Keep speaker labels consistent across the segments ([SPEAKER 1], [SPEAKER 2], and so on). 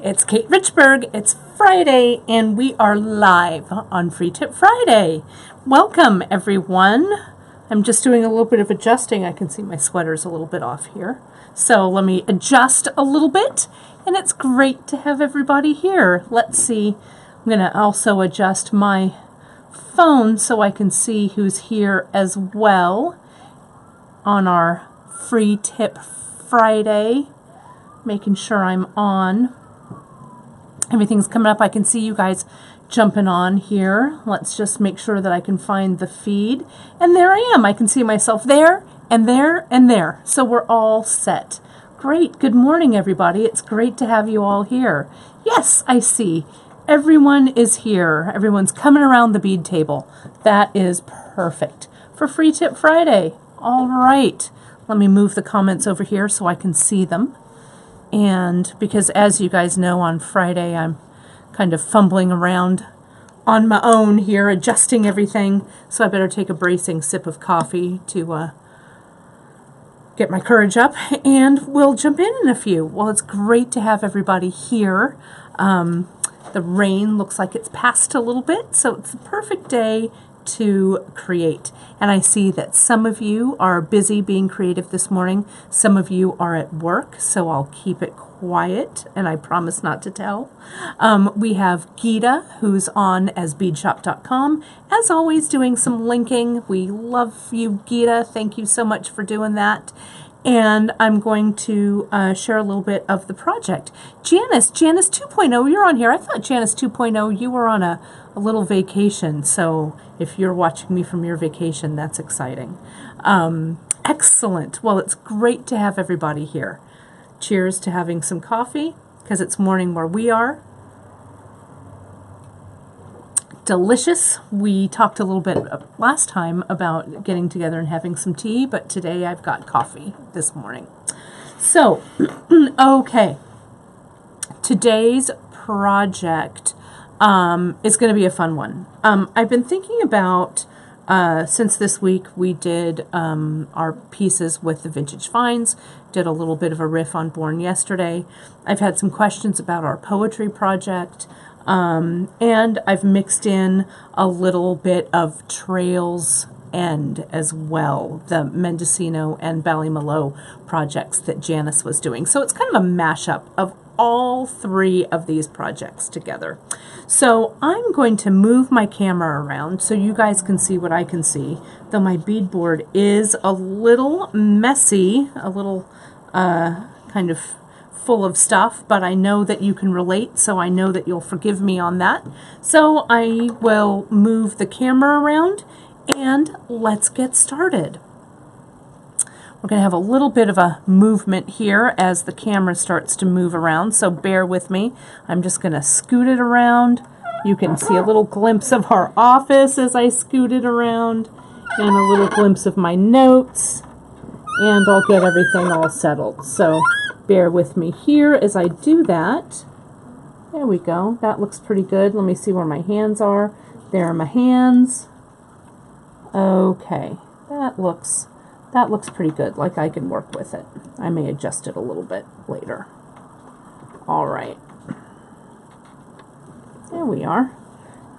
[SPEAKER 1] It's Kate Richburg. It's Friday, and we are live on Free Tip Friday. Welcome, everyone. I'm just doing a little bit of adjusting. I can see my sweater's a little bit off here. So let me adjust a little bit, and it's great to have everybody here. Let's see. I'm going to also adjust my phone so I can see who's here as well on our Free Tip Friday. Making sure I'm on. Everything's coming up. I can see you guys jumping on here. Let's just make sure that I can find the feed. And there I am. I can see myself there and there and there. So we're all set. Great. Good morning, everybody. It's great to have you all here. Yes, I see. Everyone is here. Everyone's coming around the bead table. That is perfect for Free Tip Friday. All right. Let me move the comments over here so I can see them. And because as you guys know, on Friday I'm kind of fumbling around on my own here, adjusting everything. So I better take a bracing sip of coffee to get my courage up, and we'll jump in a few. Well, it's great to have everybody here. The rain looks like it's passed a little bit, so it's the perfect day to create. And I see that some of you are busy being creative this morning. Some of you are at work, so I'll keep it quiet, and I promise not to tell. We have Geeta, who's on as beadshop.com, as always doing some linking. We love you, Geeta. Thank you so much for doing that. And I'm going to share a little bit of the project. Janice 2.0, you're on here. I thought Janice 2.0, you were on a little vacation. So if you're watching me from your vacation, that's exciting. Excellent. Well, it's great to have everybody here. Cheers to having some coffee, because it's morning where we are. Delicious. We talked a little bit last time about getting together and having some tea, but today I've got coffee this morning. So, okay. Today's project is going to be a fun one. I've been thinking about, since this week we did our pieces with the vintage finds, did a little bit of a riff on Born yesterday. I've had some questions about our poetry project. And I've mixed in a little bit of Trails End as well, the Mendocino and Ballymaloe projects that Janice was doing. So it's kind of a mashup of all three of these projects together. So I'm going to move my camera around so you guys can see what I can see, though my beadboard is a little messy, a little kind of full of stuff, but I know that you can relate, so I know that you'll forgive me on that. So I will move the camera around, and let's get started. We're going to have a little bit of a movement here as the camera starts to move around, so bear with me. I'm just going to scoot it around. You can see a little glimpse of our office as I scoot it around, and a little glimpse of my notes, and I'll get everything all settled. So bear with me here as I do that. There we go. That looks pretty good. Let me see where my hands are. There are my hands. Okay. That looks pretty good, like I can work with it. I may adjust it a little bit later. All right. There we are.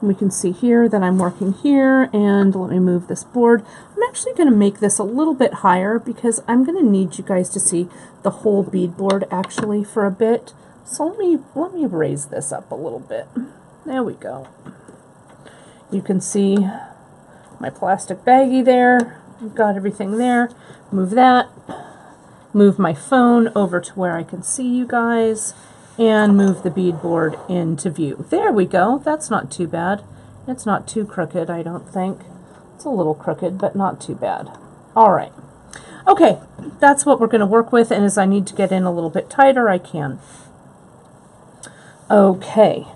[SPEAKER 1] And we can see here that I'm working here, and let me move this board. I'm actually going to make this a little bit higher because I'm going to need you guys to see the whole beadboard actually for a bit. So let me raise this up a little bit. There we go. You can see my plastic baggie there. I've got everything there. Move that. Move my phone over to where I can see you guys. And move the beadboard into view. There we go. That's not too bad. It's not too crooked, I don't think. It's a little crooked, but not too bad. All right. Okay, that's what we're going to work with, and as I need to get in a little bit tighter, I can. Okay,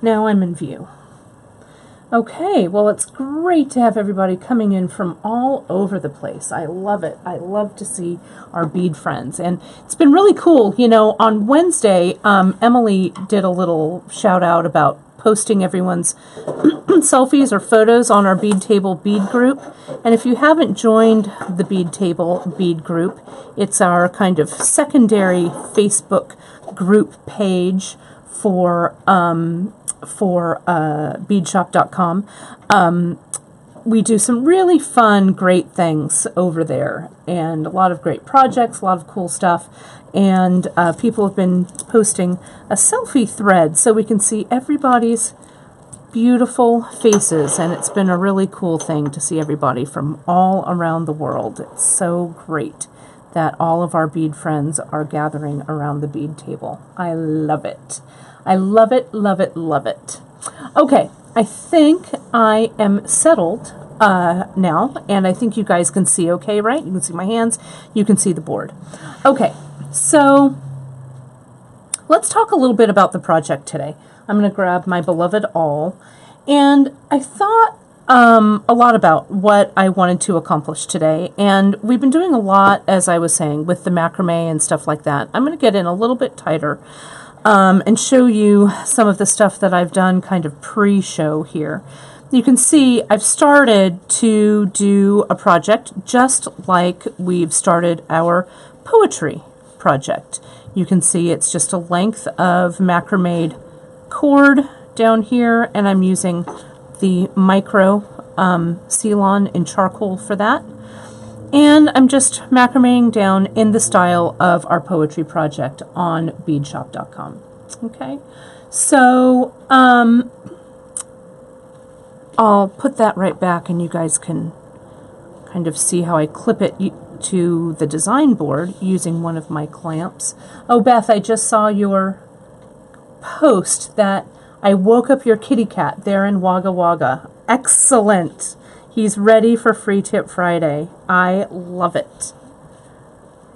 [SPEAKER 1] now I'm in view. Okay, well, it's great to have everybody coming in from all over the place. I love it. I love to see our bead friends. And it's been really cool. You know, on Wednesday, Emily did a little shout out about posting everyone's selfies or photos on our Bead Table Bead group. And if you haven't joined the Bead Table Bead group, it's our kind of secondary Facebook group page for beadshop.com. We do some really fun, great things over there, and a lot of great projects, a lot of cool stuff. And people have been posting a selfie thread so we can see everybody's beautiful faces, and it's been a really cool thing to see everybody from all around the world. It's so great that all of our bead friends are gathering around the bead table. I love it. I love it, love it, love it. Okay, I think I am settled now, and I think you guys can see okay, right? You can see my hands, you can see the board. Okay, so let's talk a little bit about the project today. I'm going to grab my beloved awl, and I thought a lot about what I wanted to accomplish today, and we've been doing a lot, as I was saying, with the macrame and stuff like that. I'm going to get in a little bit tighter and show you some of the stuff that I've done kind of pre-show here. You can see I've started to do a project just like we've started our poetry project. You can see it's just a length of macrame cord down here, and I'm using the micro Ceylon in charcoal for that. And I'm just macrameing down in the style of our poetry project on beadshop.com. Okay, so I'll put that right back, and you guys can kind of see how I clip it to the design board using one of my clamps. Oh, Beth, I just saw your post that I woke up your kitty cat there in Wagga Wagga. Excellent. He's ready for Free Tip Friday. I love it.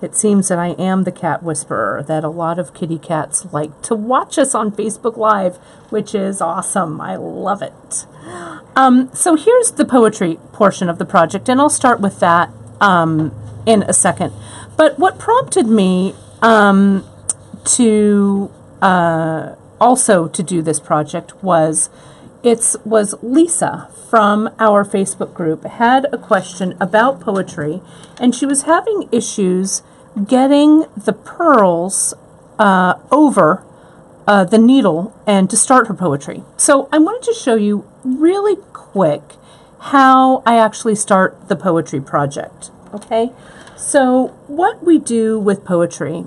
[SPEAKER 1] It seems that I am the cat whisperer, that a lot of kitty cats like to watch us on Facebook Live, which is awesome. I love it. So here's the poetry portion of the project, and I'll start with that in a second. But what prompted me to also to do this project was Lisa from our Facebook group had a question about poetry, and she was having issues getting the pearls over the needle and to start her poetry. So I wanted to show you really quick how I actually start the poetry project. Okay, so what we do with poetry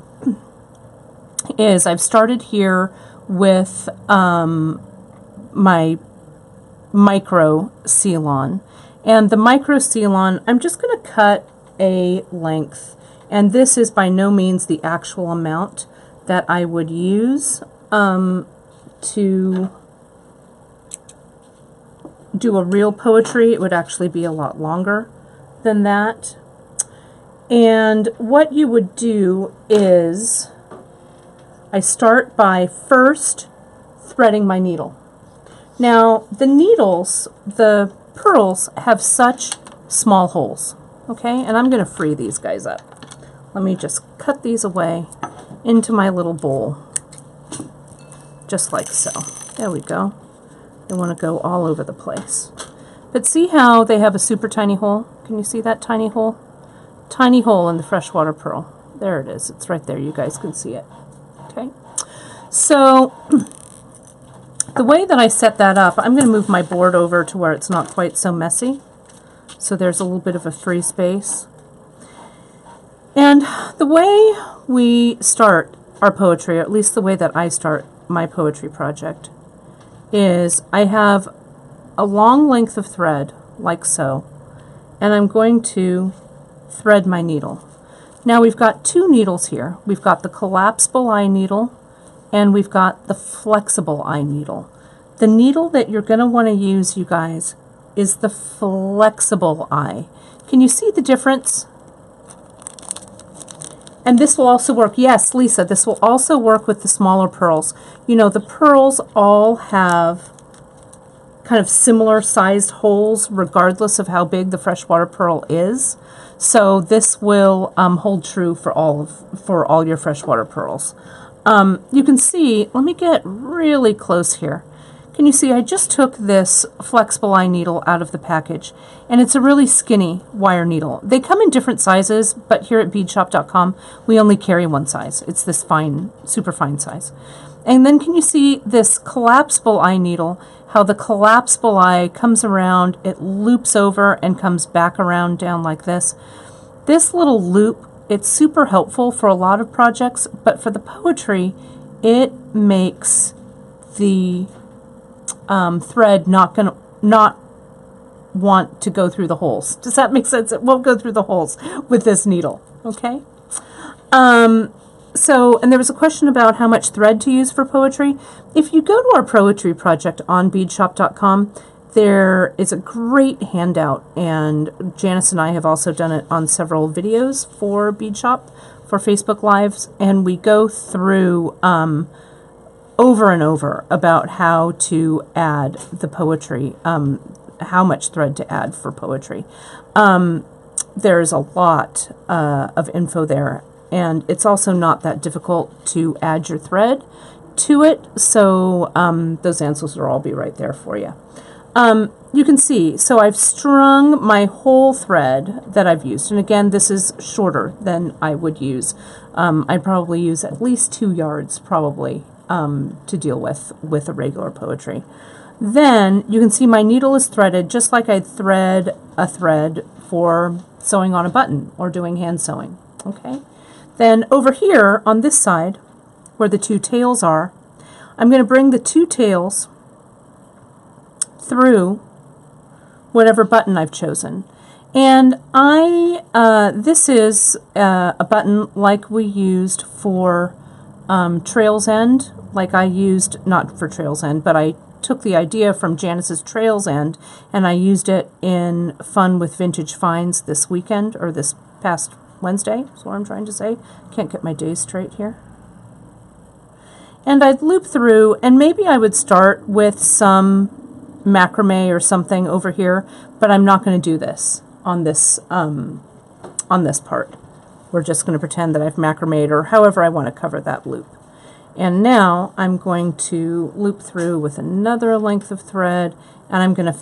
[SPEAKER 1] is I've started here with my micro Ceylon, and the micro Ceylon, I'm just going to cut a length, and this is by no means the actual amount that I would use to do a real poetry. It would actually be a lot longer than that. And what you would do is I start by first threading my needle. Now, the needles, the pearls, have such small holes, okay? And I'm going to free these guys up. Let me just cut these away into my little bowl, just like so. There we go. They want to go all over the place. But see how they have a super tiny hole? Can you see that tiny hole? Tiny hole in the freshwater pearl. There it is. It's right there. You guys can see it. Okay. So the way that I set that up, I'm going to move my board over to where it's not quite so messy. So there's a little bit of a free space. And the way we start our poetry, or at least the way that I start my poetry project, is I have a long length of thread, like so, and I'm going to thread my needle. Now we've got two needles here. We've got the collapsible eye needle, and we've got the flexible eye needle. The needle that you're going to want to use, you guys, is the flexible eye. Can you see the difference? And this will also work, yes, Lisa, this will also work with the smaller pearls. You know, the pearls all have kind of similar sized holes regardless of how big the freshwater pearl is. So this will hold true for all your freshwater pearls. You can see, let me get really close here. can you see I just took this flexible eye needle out of the package, and it's a really skinny wire needle. They come in different sizes, but here at beadshop.com we only carry one size. It's this fine, super fine size. And then can you see this collapsible eye needle, how the collapsible eye comes around, it loops over and comes back around down like this. This little loop, it's super helpful for a lot of projects, but for the poetry, it makes the thread not want to go through the holes. Does that make sense? It won't go through the holes with this needle, okay? So, and there was a question about how much thread to use for poetry. If you go to our poetry project on beadshop.com, there is a great handout, and Janice and I have also done it on several videos for Beadshop, for Facebook Lives, and we go through over and over about how to add the poetry, how much thread to add for poetry. There's a lot of info there, and it's also not that difficult to add your thread to it, so those answers will all be right there for you. You can see, so I've strung my whole thread that I've used, and again, this is shorter than I would use. I'd probably use at least 2 yards, probably, to deal with a regular poetry. Then you can see my needle is threaded just like I'd thread a thread for sewing on a button or doing hand sewing. Okay. Then over here on this side, where the 2 tails are, I'm going to bring the 2 tails through whatever button I've chosen. And this is a button like we used for Trails End, like I used, not for Trails End, but I took the idea from Janice's Trails End and I used it in Fun with Vintage Finds this weekend, or this past Wednesday, is what I'm trying to say. Can't get my days straight here. And I'd loop through, and maybe I would start with some macrame or something over here, but I'm not going to do this on this part. We're just going to pretend that I've macrameed, or however I want to cover that loop. And now I'm going to loop through with another length of thread, and I'm going to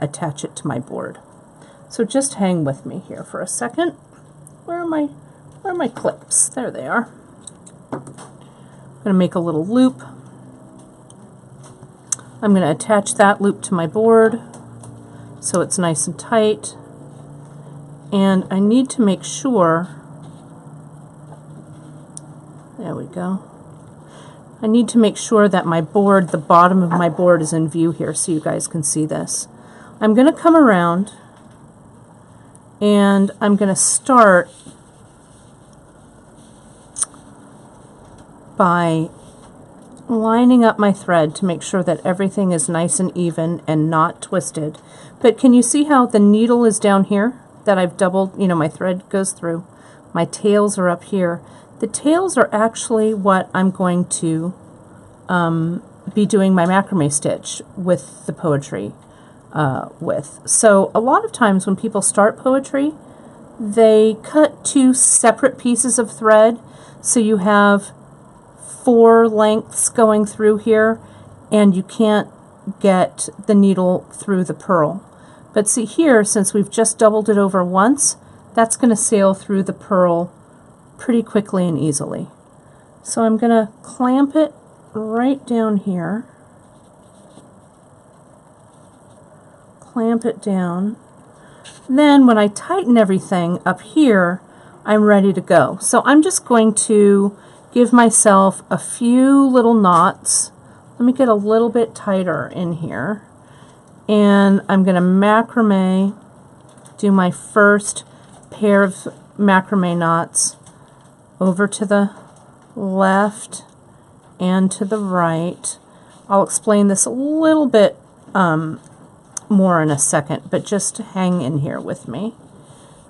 [SPEAKER 1] attach it to my board. So just hang with me here for a second. Where are my clips? There they are. I'm going to make a little loop. I'm going to attach that loop to my board so it's nice and tight. And I need to make sure, there we go. I need to make sure that my board, the bottom of my board, is in view here so you guys can see this. I'm going to come around and I'm going to start by lining up my thread to make sure that everything is nice and even and not twisted. But can you see how the needle is down here that I've doubled, you know, my thread goes through. My tails are up here. The tails are actually what I'm going to be doing my macrame stitch with the poetry with. So a lot of times when people start poetry, they cut 2 separate pieces of thread, so you have 4 lengths going through here, and you can't get the needle through the purl. But see here, since we've just doubled it over once, that's going to sail through the purl pretty quickly and easily. So I'm going to clamp it right down here, clamp it down. Then when I tighten everything up here, I'm ready to go. So I'm just going to give myself a few little knots. Let me get a little bit tighter in here. And I'm going to macrame, do my first pair of macrame knots over to the left and to the right. I'll explain this a little bit more in a second, but just hang in here with me.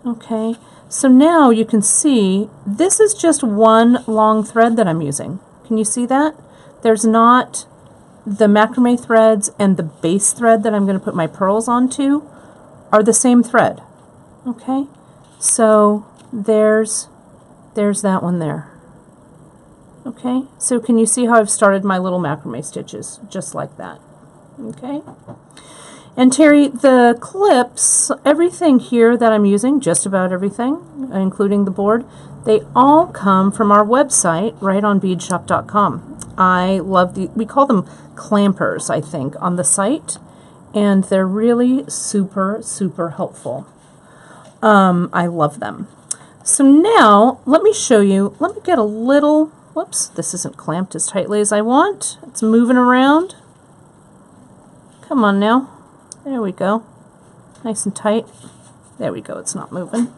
[SPEAKER 1] Okay, so now you can see this is just one long thread that I'm using. Can you see that? There's not the macrame threads, and the base thread that I'm going to put my pearls onto are the same thread. Okay, so there's that one there. Okay, so can you see how I've started my little macrame stitches just like that? Okay. And Terry, the clips, everything here that I'm using, just about everything, including the board, they all come from our website, right on beadshop.com. I love we call them clampers, I think, on the site, and they're really super, super helpful. I love them. So now, let me show you, let me get a little, whoops, this isn't clamped as tightly as I want. It's moving around. Come on now. There we go. Nice and tight. There we go, it's not moving.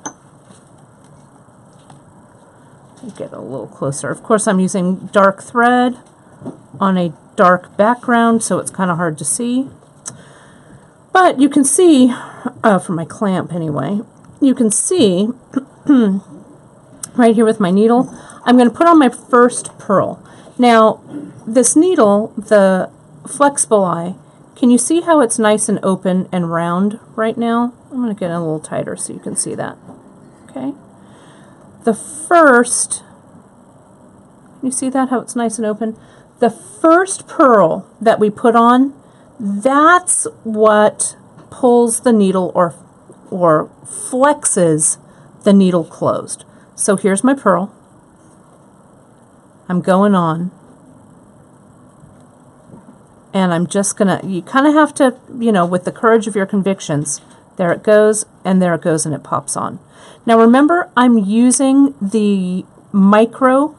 [SPEAKER 1] Get a little closer. Of course, I'm using dark thread on a dark background, so it's kind of hard to see. But you can see, from my clamp anyway, you can see right here with my needle, I'm going to put on my first pearl. Now, this needle, the flexible eye, can you see how it's nice and open and round right now? I'm going to get it a little tighter so you can see that. Okay. The first, you see that, how it's nice and open? The first pearl that we put on, that's what pulls the needle or flexes the needle closed. So here's my pearl. I'm going on. And I'm just gonna, you kind of have to, with the courage of your convictions, there it goes, and there it goes, and it pops on. Now remember, I'm using the micro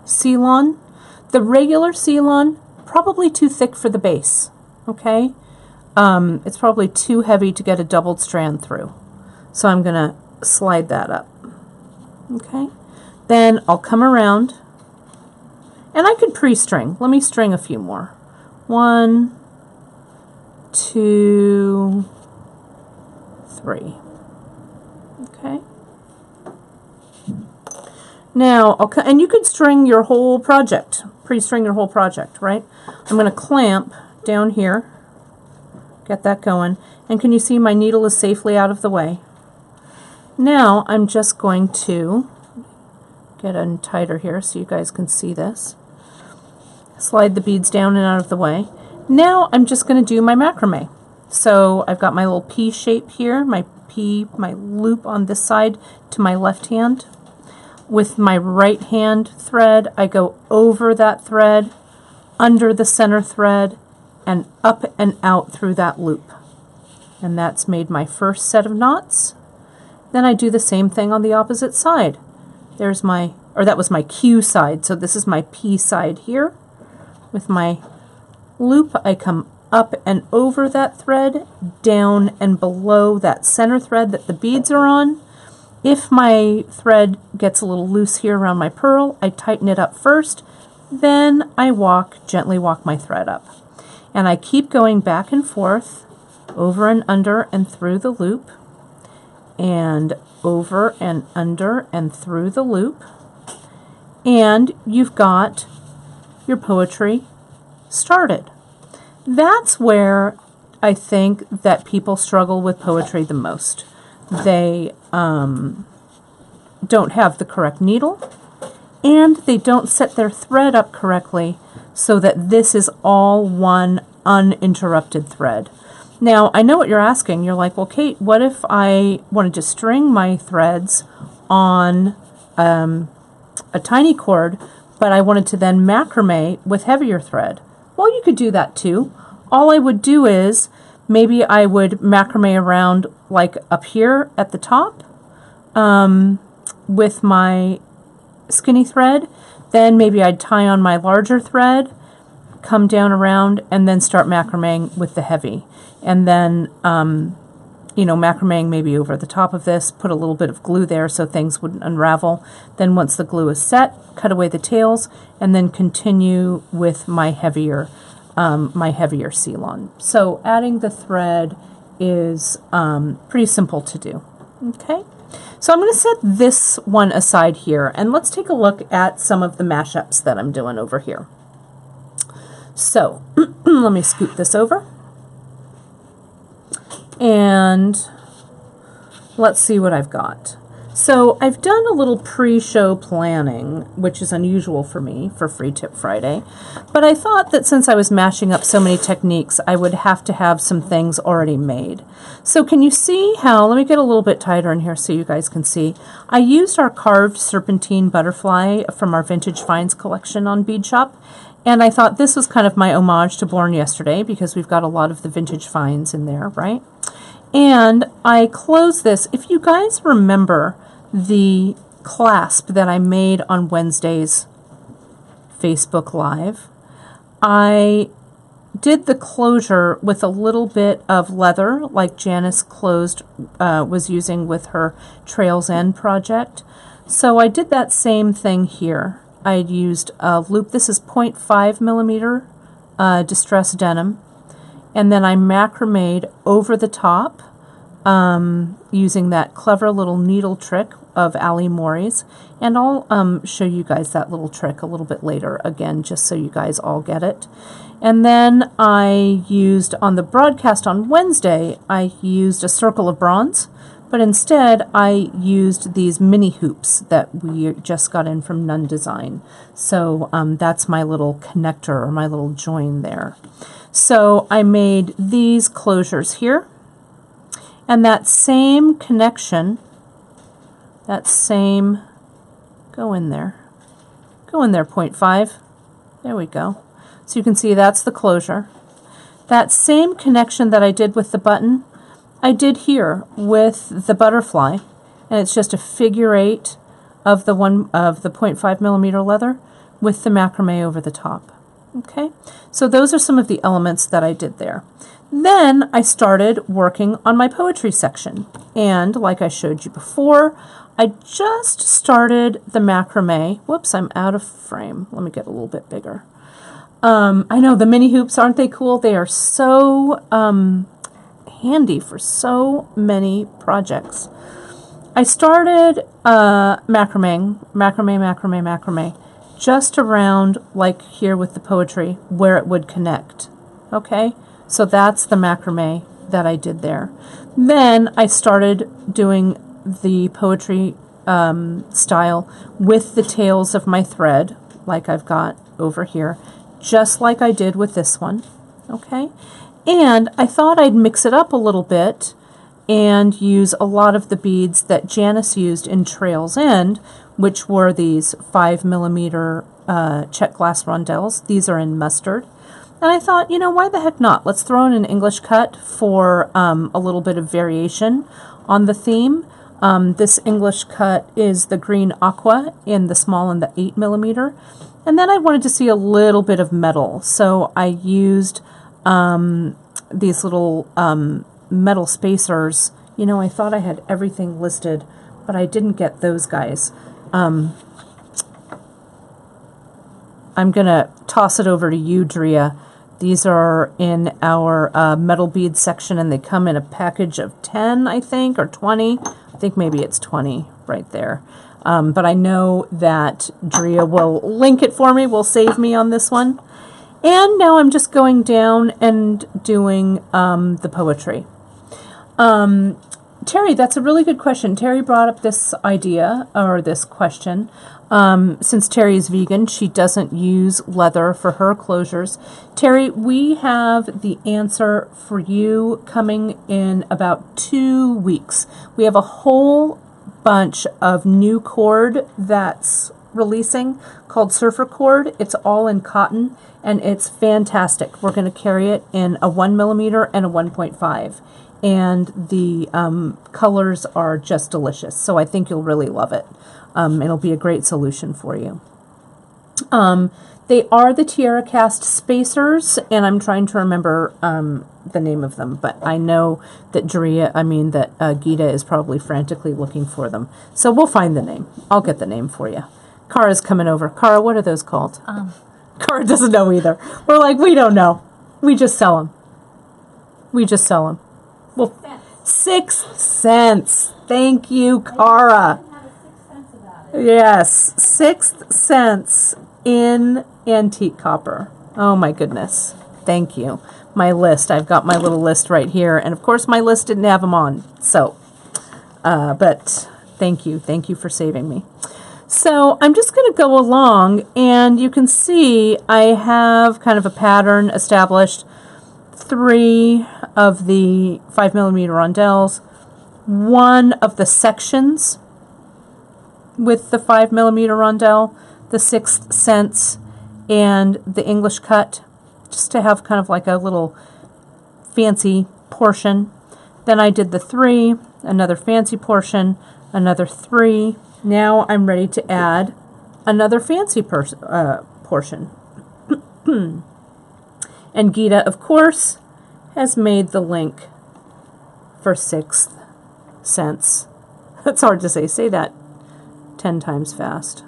[SPEAKER 1] Ceylon. The regular Ceylon, probably too thick for the base, okay? It's probably too heavy to get a doubled strand through. So I'm gonna slide that up, okay? Then I'll come around, and I could pre-string. Let me string a few more. 1, 2, 3. Okay. Now, and you could string your whole project, pre-string your whole project, right? I'm going to clamp down here, get that going, and can you see my needle is safely out of the way? Now, I'm just going to get in tighter here so you guys can see this. Slide the beads down and out of the way. Now I'm just going to do my macrame. So I've got my little P shape here, my loop on this side to my left hand. With my right hand thread, I go over that thread, under the center thread, and up and out through that loop. And that's made my first set of knots. Then I do the same thing on the opposite side. There's my, or that was my Q side, so this is my P side here. With my loop, I come up and over that thread, down and below that center thread that the beads are on. If my thread gets a little loose here around my pearl, I tighten it up first, then I gently walk my thread up. And I keep going back and forth, over and under and through the loop, and over and under and through the loop. And you've got your poetry started. That's where I think that people struggle with poetry the most. They don't have the correct needle, and they don't set their thread up correctly so that this is all one uninterrupted thread. Now, I know what you're asking. You're like, well, Kate, what if I wanted to string my threads on a tiny cord, but I wanted to then macrame with heavier thread? Well, you could do that too. All I would do is maybe I would macrame around like up here at the top with my skinny thread. Then maybe I'd tie on my larger thread, come down around, and then start macrameing with the heavy. And then, macrameing maybe over the top of this, put a little bit of glue there so things wouldn't unravel. Then once the glue is set, cut away the tails, and then continue with my heavier Ceylon. So adding the thread is pretty simple to do. Okay, so I'm going to set this one aside here, and let's take a look at some of the mashups that I'm doing over here. So let me scoot this over, and let's see what I've got. So I've done a little pre-show planning, which is unusual for me for Free Tip Friday, but I thought that since I was mashing up so many techniques, I would have to have some things already made. So can you see how, let me get a little bit tighter in here so you guys can see. I used our carved serpentine butterfly from our Vintage Finds collection on Bead Shop, and I thought this was kind of my homage to Born Yesterday because we've got a lot of the vintage finds in there, right? And I close this. If you guys remember the clasp that I made on Wednesday's Facebook Live, I did the closure with a little bit of leather like Janice was using with her Trails End project. So I did that same thing here. I used a loop. This is 0.5 millimeter distressed denim. And then I macrameed over the top using that clever little needle trick of Ali Mori's. And I'll show you guys that little trick a little bit later, again, just so you guys all get it. And then I used, on the broadcast on Wednesday, I used a circle of bronze, but instead I used these mini hoops that we just got in from Nunn Design. So that's my little connector or my little join there. So I made these closures here, and that same connection, that same, go in there 0.5, there we go. So you can see that's the closure. That same connection that I did with the button, I did here with the butterfly, and it's just a figure 8 of the 0.5 millimeter leather with the macrame over the top. Okay, so those are some of the elements that I did there. Then I started working on my poetry section, and like I showed you before, I just started the macrame. Whoops, I'm out of frame. Let me get a little bit bigger. I know the mini hoops, aren't they cool? They are so handy for so many projects. I started macrame, just around, like here with the poetry, where it would connect. Okay, so that's the macrame that I did there. Then I started doing the poetry style with the tails of my thread, like I've got over here, just like I did with this one. Okay, and I thought I'd mix it up a little bit and use a lot of the beads that Janice used in Trails End, which were these 5 millimeter check glass rondelles. These are in mustard. And I thought, you know, why the heck not? Let's throw in an English cut for a little bit of variation on the theme. This English cut is the green aqua in the small and the 8 millimeter. And then I wanted to see a little bit of metal. So I used these little metal spacers. You know, I thought I had everything listed, but I didn't get those guys. I'm going to toss it over to you, Drea. These are in our metal bead section, and they come in a package of 10, I think, or 20. I think maybe it's 20 right there. But I know that Drea will link it for me, will save me on this one. And now I'm just going down and doing the poetry. Terry, that's a really good question. Terry brought up this idea, or this question. Since Terry is vegan, she doesn't use leather for her closures. Terry, we have the answer for you coming in about 2 weeks. We have a whole bunch of new cord that's releasing called Surfer Cord. It's all in cotton, and it's fantastic. We're going to carry it in a 1 millimeter and a 1.5. And the colors are just delicious. So I think you'll really love it. It'll be a great solution for you. They are the Tiara Cast spacers, and I'm trying to remember the name of them, but I know that Gita is probably frantically looking for them. So we'll find the name. I'll get the name for you. Kara's coming over. Kara, what are those called? Kara doesn't know either. We're like, we don't know. We just sell them. Well, 6 cents. Thank you, Kara. Yes, 6 cents in antique copper. Oh my goodness. Thank you. My list. I've got my little list right here. And of course my list didn't have them on. So, but Thank you. Thank you for saving me. So I'm just going to go along, and you can see I have kind of a pattern established. 3 of the 5mm rondelles, 1 of the sections with the 5mm rondelle, the 6th sense, and the English cut, just to have kind of like a little fancy portion. Then I did the 3, another fancy portion, another 3. Now I'm ready to add another fancy portion. And Gita, of course, has made the link for 6th sense. That's hard to say. Say that 10 times fast.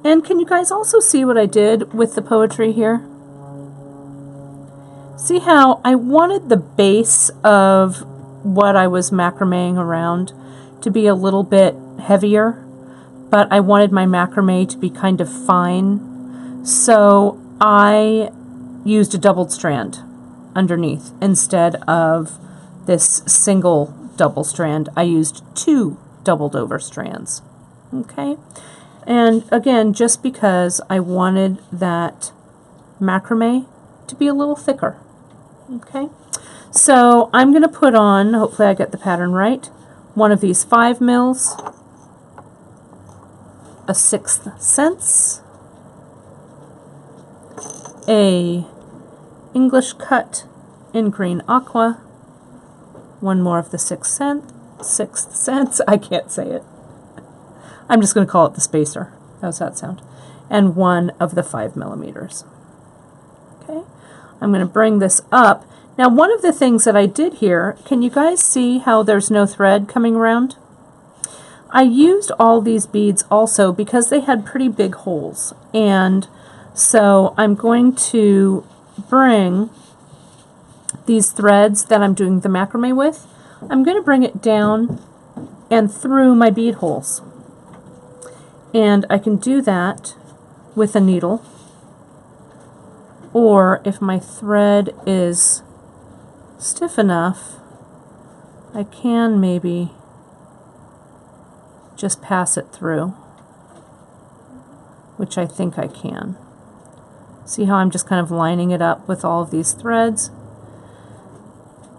[SPEAKER 1] And can you guys also see what I did with the poetry here? See how I wanted the base of what I was macrameing around to be a little bit heavier, but I wanted my macrame to be kind of fine. So I used a doubled strand underneath instead of this single double strand. I used 2 doubled over strands. Okay, and again, just because I wanted that macrame to be a little thicker. Okay, so I'm going to put on, hopefully I get the pattern right, one of these 5 mils, a 6th sense, a English cut in green aqua, 1 more of the 6th sense, I can't say it. I'm just going to call it the spacer. How's that sound? And 1 of the 5mm. Okay, I'm going to bring this up. Now, one of the things that I did here, can you guys see how there's no thread coming around? I used all these beads also because they had pretty big holes, and so I'm going to bring these threads that I'm doing the macrame with, I'm going to bring it down and through my bead holes. And I can do that with a needle, or if my thread is stiff enough, I can maybe just pass it through, which I think I can. See how I'm just kind of lining it up with all of these threads,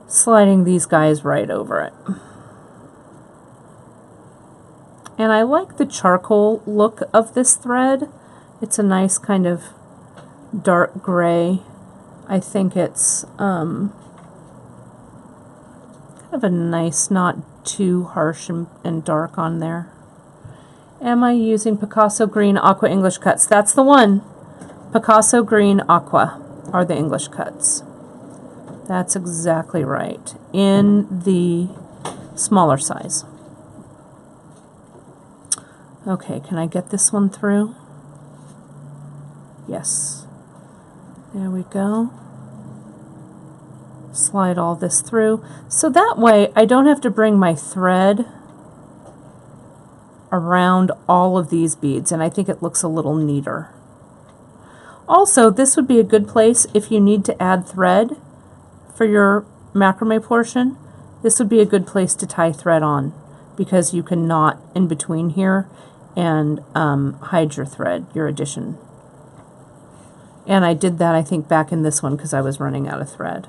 [SPEAKER 1] sliding these guys right over it. And I like the charcoal look of this thread. It's a nice kind of dark gray. I think it's kind of a nice, not too harsh and dark on there. Am I using Picasso Green Aqua English cuts? That's the one. Picasso Green Aqua are the English cuts. That's exactly right. In the smaller size. Okay, can I get this one through? Yes. There we go. Slide all this through. So that way I don't have to bring my thread around all of these beads, and I think it looks a little neater. Also, this would be a good place if you need to add thread for your macrame portion. This would be a good place to tie thread on, because you can knot in between here and hide your thread, your addition. And I did that, I think, back in this one because I was running out of thread.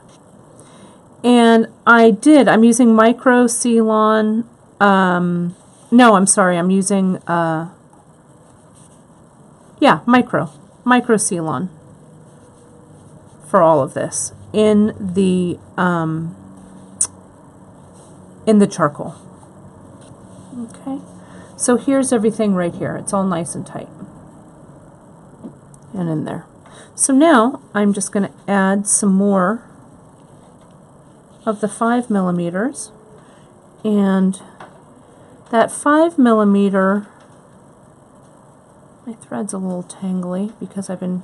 [SPEAKER 1] And I'm using micro Ceylon. No, I'm sorry, I'm using, micro Ceylon for all of this in the charcoal. Okay, so here's everything right here. It's all nice and tight and in there. So now I'm just going to add some more of the 5mm, and that 5mm, my thread's a little tangly because I've been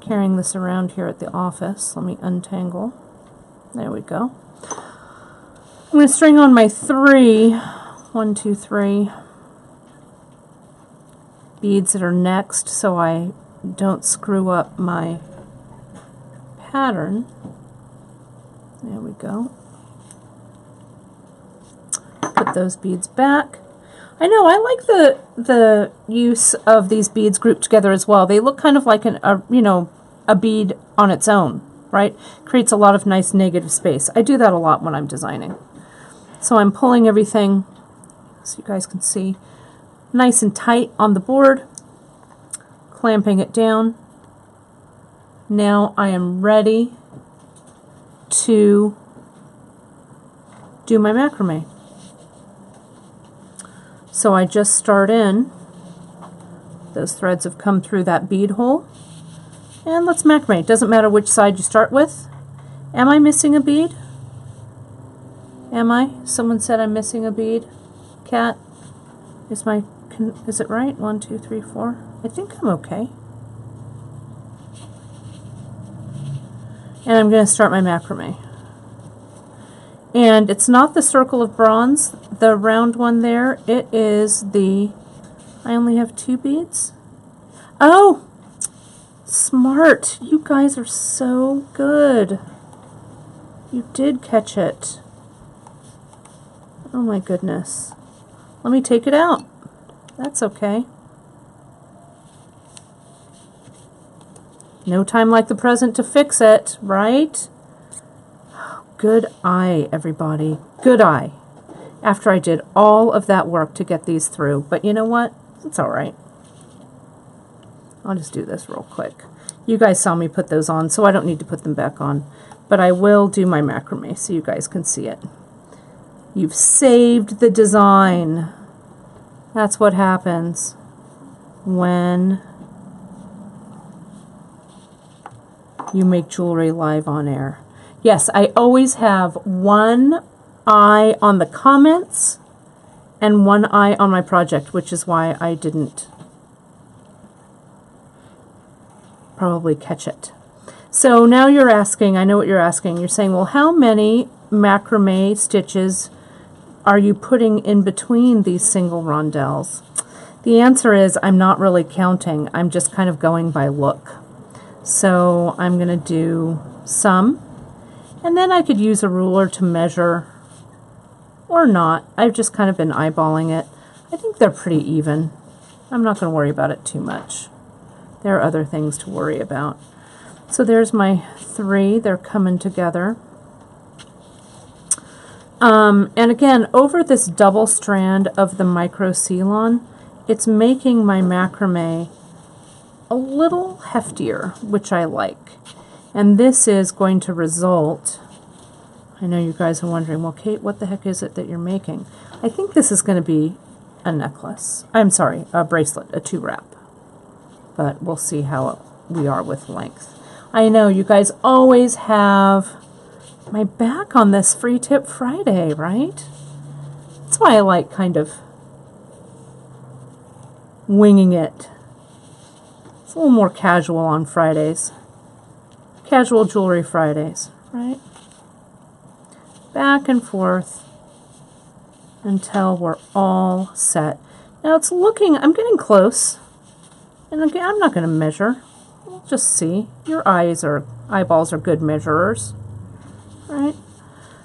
[SPEAKER 1] carrying this around here at the office. Let me untangle. There we go. I'm going to string on my 1, 2, 3 beads that are next so I don't screw up my pattern. There we go. put those beads back. I know, I like the use of these beads grouped together as well. They look kind of like a bead on its own, right? Creates a lot of nice negative space. I do that a lot when I'm designing. So I'm pulling everything, so you guys can see, nice and tight on the board, clamping it down. Now I am ready to do my macrame. So I just start in, those threads have come through that bead hole, and let's macrame. It doesn't matter which side you start with. Am I missing a bead? Am I? Someone said I'm missing a bead. Cat, is it right? 1, 2, 3, 4. I think I'm okay. And I'm going to start my macrame. And it's not the circle of bronze, the round one there. It is I only have 2 beads. Oh, smart. You guys are so good. You did catch it. Oh my goodness. Let me take it out. That's okay. No time like the present to fix it, right? Good eye, everybody. Good eye. After I did all of that work to get these through. But you know what? It's all right. I'll just do this real quick. You guys saw me put those on, so I don't need to put them back on. But I will do my macrame so you guys can see it. You've saved the design. That's what happens when you make jewelry live on air. Yes, I always have one eye on the comments and one eye on my project, which is why I didn't probably catch it. So now you're asking, I know what you're asking, you're saying, well, how many macrame stitches are you putting in between these single rondelles? The answer is I'm not really counting. I'm just kind of going by look. So I'm going to do some, and then I could use a ruler to measure or not. I've just kind of been eyeballing it. I think they're pretty even. I'm not going to worry about it too much. There are other things to worry about. So there's my 3. They're coming together. And again, over this double strand of the micro Ceylon, it's making my macrame a little heftier, which I like. And this is going to result, I know you guys are wondering, well, Kate, what the heck is it that you're making? I think this is going to be a necklace. I'm sorry, a bracelet, a 2-wrap. But we'll see how we are with length. I know you guys always have my back on this Free Tip Friday, right? That's why I like kind of winging it. It's a little more casual on Fridays. Casual Jewelry Fridays, right? Back and forth until we're all set. Now it's looking, I'm getting close. And again, I'm not going to measure. We'll just see. Your eyeballs are good measurers. Right?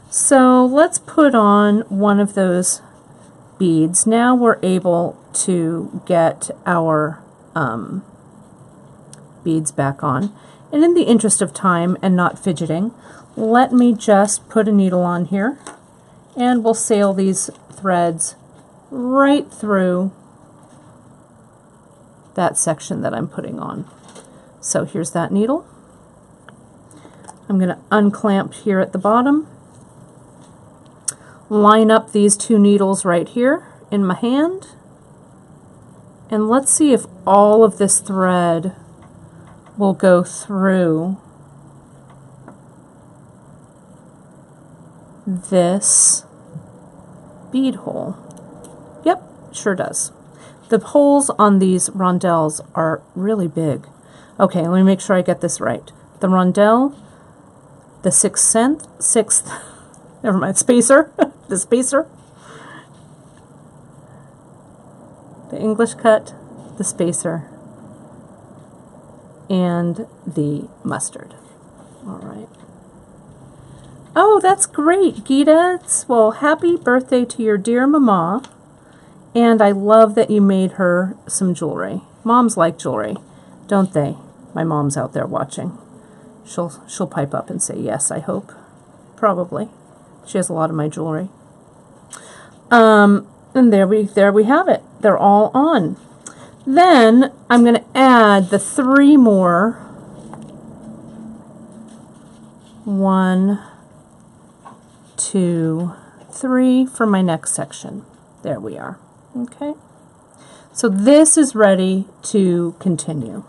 [SPEAKER 1] So let's put on one of those beads. Now we're able to get our beads back on. And in the interest of time and not fidgeting, let me just put a needle on here, and we'll sail these threads right through that section that I'm putting on. So here's that needle. I'm going to unclamp here at the bottom, line up these 2 needles right here in my hand, and let's see if all of this thread will go through this bead hole. Yep, sure does. The holes on these rondelles are really big. Okay, let me make sure I get this right. The rondelle, the sixth, never mind, spacer, the spacer, the English cut, the spacer, and the mustard. All right. Oh, that's great, Gita. Well, happy birthday to your dear mama. And I love that you made her some jewelry. Moms like jewelry, don't they? My mom's out there watching. She'll pipe up and say yes, I hope. Probably. She has a lot of my jewelry. And there we have it. They're all on. Then I'm going to add the 3 more. 1, 2, 3 for my next section. There we are. Okay. So this is ready to continue.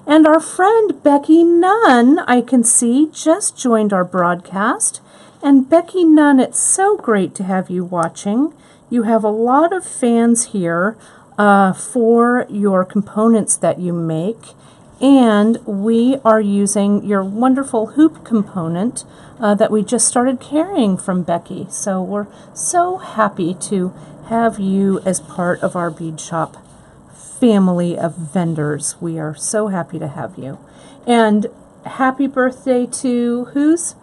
[SPEAKER 1] And our friend Becky Nunn, I can see, just joined our broadcast. And Becky Nunn, it's so great to have you watching. You have a lot of fans here for your components that you make. And we are using your wonderful hoop component that we just started carrying from Becky. So we're so happy to have you as part of our bead shop family of vendors. We are so happy to have you. And happy birthday to whose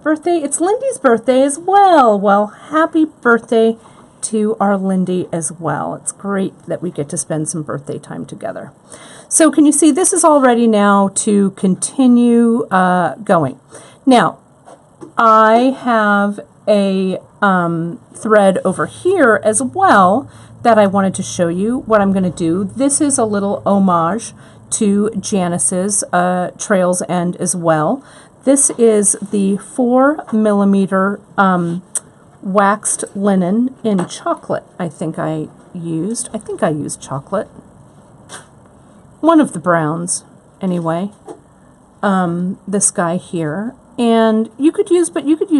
[SPEAKER 1] birthday? It's Lindy's birthday as well. Well, happy birthday to our Lindy as well. It's great that we get to spend some birthday time together. So can you see this is all ready now to continue going. Now, I have a thread over here as well that I wanted to show you what I'm going to do. This is a little homage to Janice's Trails End as well. This is the 4mm waxed linen in chocolate. I think I used chocolate. One of the browns, anyway. This guy here. And you could use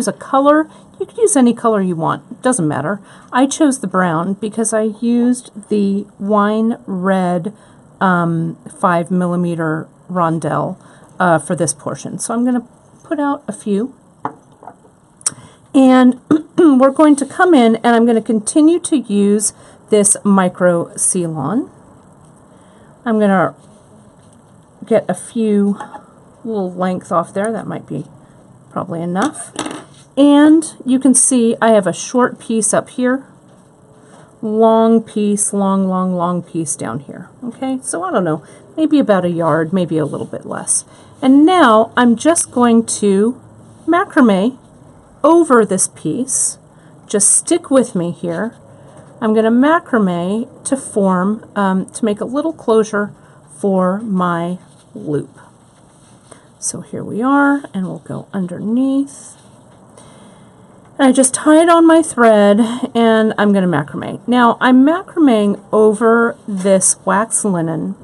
[SPEAKER 1] a color. You could use any color you want. It doesn't matter. I chose the brown because I used the wine red 5mm rondelle for this portion. So I'm going to put out a few. And we're going to come in and I'm going to continue to use this micro seal-on. I'm going to get a few little length off there. That might be probably enough. And you can see I have a short piece up here, long piece, long piece down here. Okay, so I don't know, maybe about a yard, maybe a little bit less. And now I'm just going to macrame over this piece. Just stick with me here. I'm going to macrame to form, to make a little closure for my loop. So here we are, and we'll go underneath. And I just tied on my thread, and I'm going to macrame. Now, I'm macrameing over this wax linen,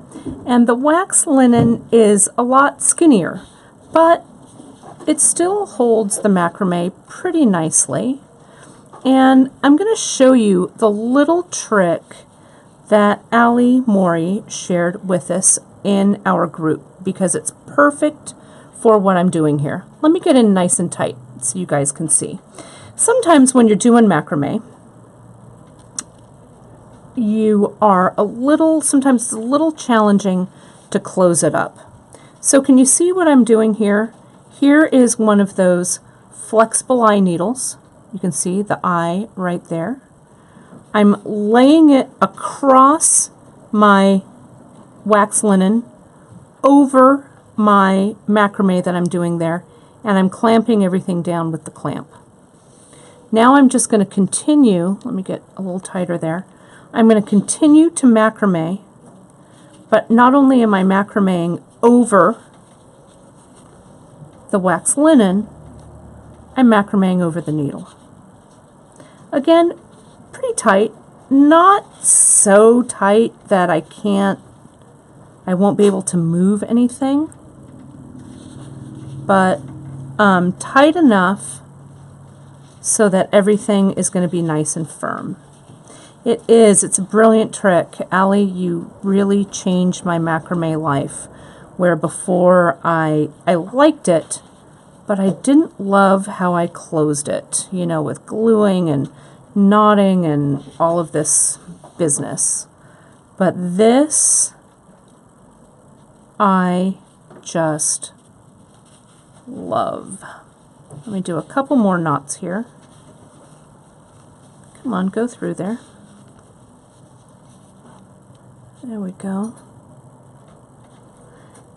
[SPEAKER 1] and the wax linen is a lot skinnier, but it still holds the macrame pretty nicely. And I'm going to show you the little trick that Ali Mori shared with us in our group because it's perfect for what I'm doing here. Let me get in nice and tight so you guys can see. Sometimes when you're doing macrame, sometimes it's a little challenging to close it up. So can you see what I'm doing here? Here is one of those flexible eye needles. You can see the eye right there. I'm laying it across my wax linen over my macrame that I'm doing there, and I'm clamping everything down with the clamp. Now I'm just going to continue, let me get a little tighter there. I'm going to continue to macrame, but not only am I macrameing over the wax linen, I'm macrameing over the needle. Again, pretty tight, not so tight that I won't be able to move anything, but tight enough so that everything is going to be nice and firm. It's a brilliant trick. Ali, you really changed my macrame life, where before I liked it, but I didn't love how I closed it, you know, with gluing and knotting and all of this business. But this, I just love. Let me do a couple more knots here. Come on, go through there. There we go.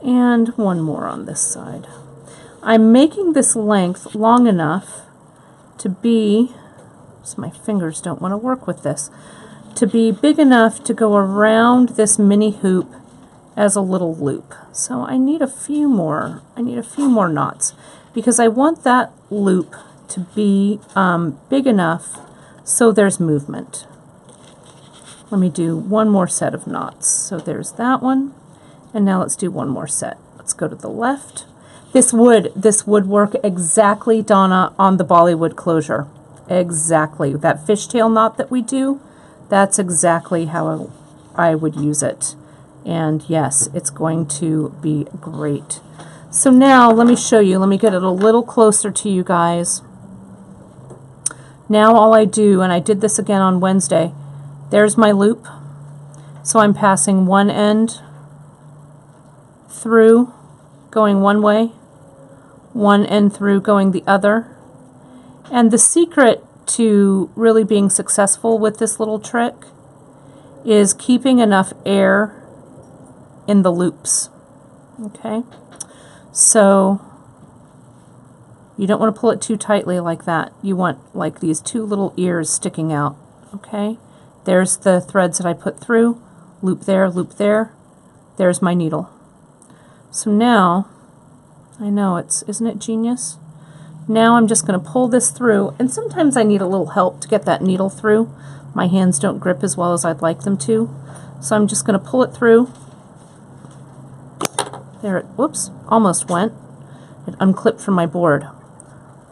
[SPEAKER 1] And one more on this side. I'm making this length long enough to be, so my fingers don't want to work with this, to be big enough to go around this mini hoop as a little loop. So I need a few more. I need a few more knots because I want that loop to be big enough so there's movement. Let me do one more set of knots. So there's that one, and now let's do one more set. Let's go to the left. This would work exactly, Donna, on the Bollywood closure. Exactly. That fishtail knot that we do, that's exactly how I would use it. And yes, it's going to be great. So now let me show you. Let me get it a little closer to you guys. Now all I do, and I did this again on Wednesday, there's my loop. So I'm passing one end through, going one way, one end through, going the other. And the secret to really being successful with this little trick is keeping enough air in the loops. Okay, so you don't want to pull it too tightly like that. You want like these two little ears sticking out. Okay, there's the threads that I put through, loop there, there's my needle. So now, I know isn't it genius? Now I'm just going to pull this through, and sometimes I need a little help to get that needle through. My hands don't grip as well as I'd like them to. So I'm just going to pull it through. There it, whoops, almost went. It unclipped from my board.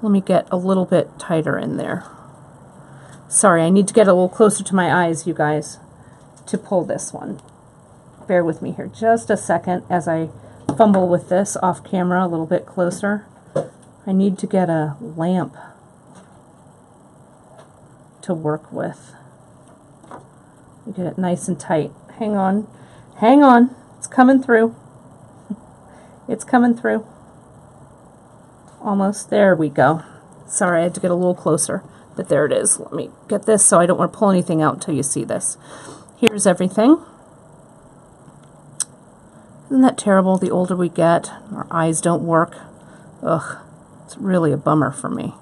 [SPEAKER 1] Let me get a little bit tighter in there. Sorry, I need to get a little closer to my eyes, you guys, to pull this one. Bear with me here just a second as I fumble with this off camera a little bit closer. I need to get a lamp to work with. Get it nice and tight. Hang on, it's coming through. It's coming through. Almost, there we go. Sorry, I had to get a little closer, but there it is. Let me get this so I don't want to pull anything out until you see this. Here's everything. Isn't that terrible? The older we get, our eyes don't work. Ugh, it's really a bummer for me.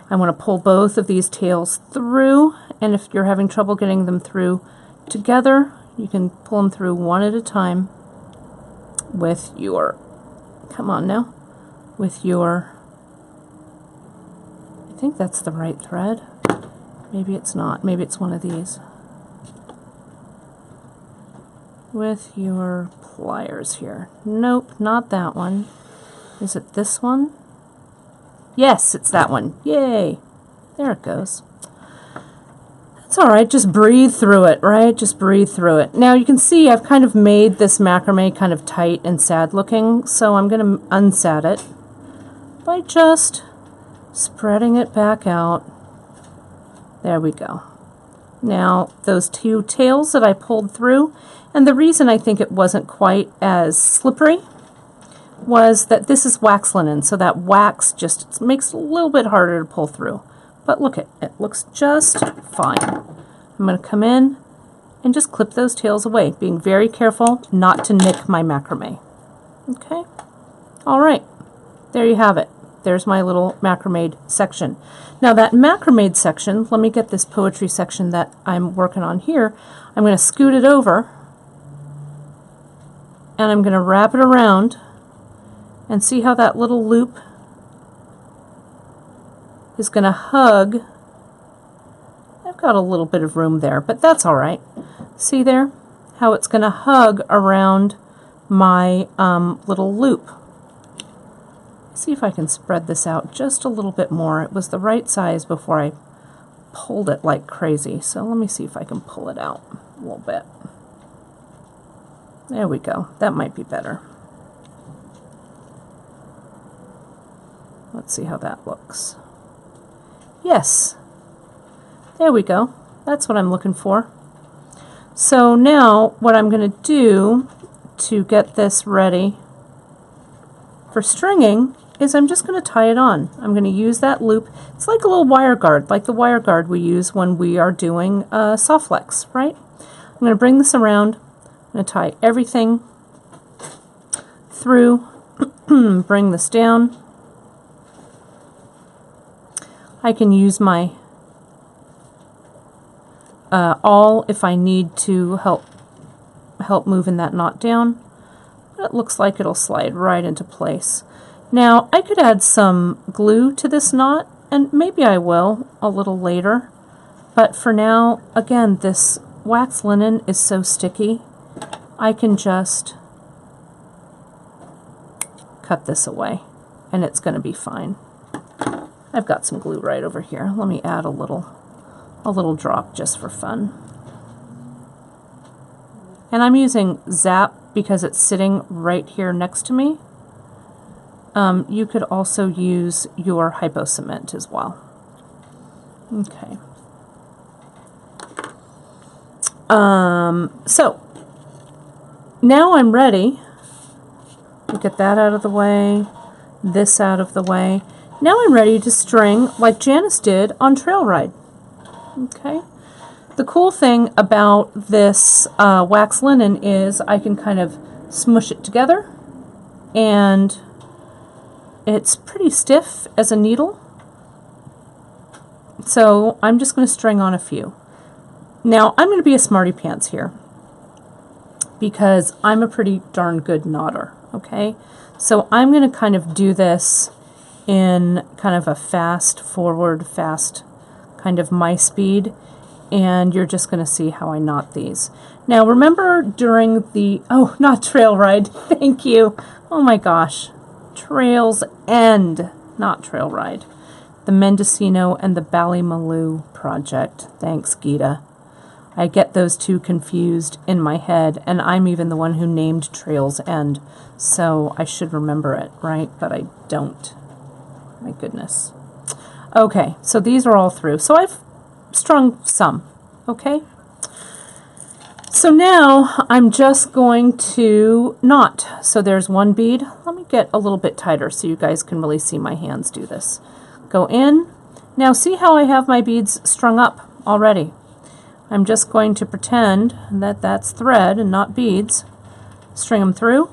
[SPEAKER 1] I want to pull both of these tails through, and if you're having trouble getting them through together, you can pull them through one at a time with your, come on now, with your, I think that's the right thread. Maybe it's not. Maybe it's one of these. With your pliers here. Nope, not that one. Is it this one? Yes, it's that one. Yay! There it goes. It's all right. Just breathe through it, right? Just breathe through it. Now you can see I've kind of made this macrame kind of tight and sad looking, so I'm going to unsad it by just spreading it back out. There we go. Now those two tails that I pulled through, and the reason I think it wasn't quite as slippery was that this is wax linen, so that wax just makes it a little bit harder to pull through. But look, it looks just fine. I'm going to come in and just clip those tails away, being very careful not to nick my macrame. Okay? All right. There you have it. There's my little macrame section. Now that macrame section, let me get this poetry section that I'm working on here. I'm going to scoot it over, and I'm going to wrap it around, and see how that little loop is going to hug. I've got a little bit of room there, but that's all right. See there? How it's going to hug around my little loop. See if I can spread this out just a little bit more. It was the right size before I pulled it like crazy. So let me see if I can pull it out a little bit. There we go. That might be better. Let's see how that looks. Yes. There we go. That's what I'm looking for. So now what I'm going to do to get this ready for stringing is I'm just going to tie it on. I'm going to use that loop. It's like a little wire guard, like the wire guard we use when we are doing soft flex, right? I'm going to bring this around. I'm going to tie everything through, bring this down. I can use my awl if I need to help moving that knot down. It looks like it'll slide right into place. Now, I could add some glue to this knot, and maybe I will a little later. But for now, again, this wax linen is so sticky, I can just cut this away, and it's going to be fine. I've got some glue right over here. Let me add a little drop just for fun. And I'm using Zap because it's sitting right here next to me. You could also use your hypo cement as well. Okay. So now I'm ready. Get that out of the way, this out of the way. Now I'm ready to string like Janice did on Trail Ride. Okay. The cool thing about this wax linen is I can kind of smush it together, and it's pretty stiff as a needle. So I'm just going to string on a few. Now I'm going to be a smarty pants here because I'm a pretty darn good knotter. Okay, so I'm going to kind of do this in kind of a fast forward, fast kind of my speed, and you're just going to see how I knot these. Now remember during the, oh, not Trail Ride, thank you, oh my gosh, Trails End, not Trail Ride, the Mendocino and the Ballymaloe project. Thanks, Geeta. I get those two confused in my head, and I'm even the one who named Trails End, so I should remember it, right? But I don't. My goodness. Okay, so these are all through. So I've strung some, okay? So now I'm just going to knot. So there's one bead. Let me get a little bit tighter so you guys can really see my hands do this. Go in. Now see how I have my beads strung up already. I'm just going to pretend that that's thread and not beads. String them through.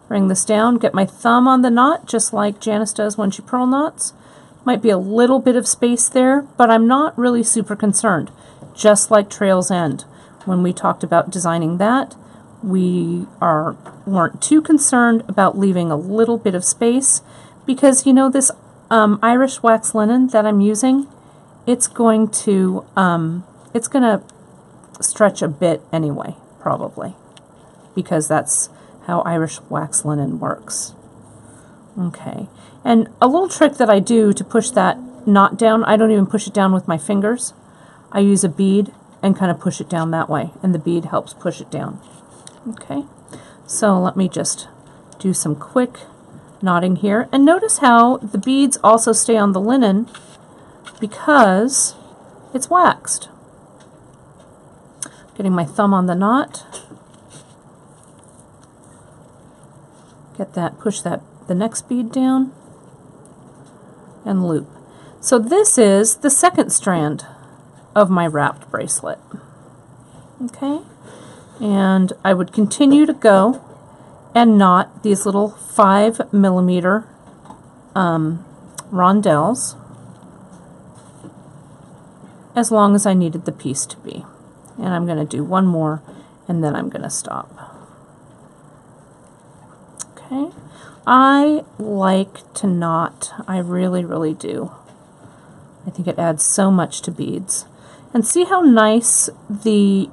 [SPEAKER 1] Bring this down, get my thumb on the knot, just like Janice does when she purl knots. Might be a little bit of space there, but I'm not really super concerned. Just like Trails End. When we talked about designing that, we weren't too concerned about leaving a little bit of space because, you know, this Irish wax linen that I'm using, it's going to stretch a bit anyway, probably, because that's how Irish wax linen works. Okay, and a little trick that I do to push that knot down, I don't even push it down with my fingers. I use a bead and kind of push it down that way, and the bead helps push it down. Okay, so let me just do some quick knotting here, and notice how the beads also stay on the linen because it's waxed. Getting my thumb on the knot. Get that, push that, the next bead down, and loop. So this is the second strand of my wrapped bracelet. Okay, and I would continue to go and knot these little 5mm rondelles as long as I needed the piece to be. And I'm going to do one more, and then I'm going to stop. Okay, I like to knot. I really, really do. I think it adds so much to beads. And see how nice the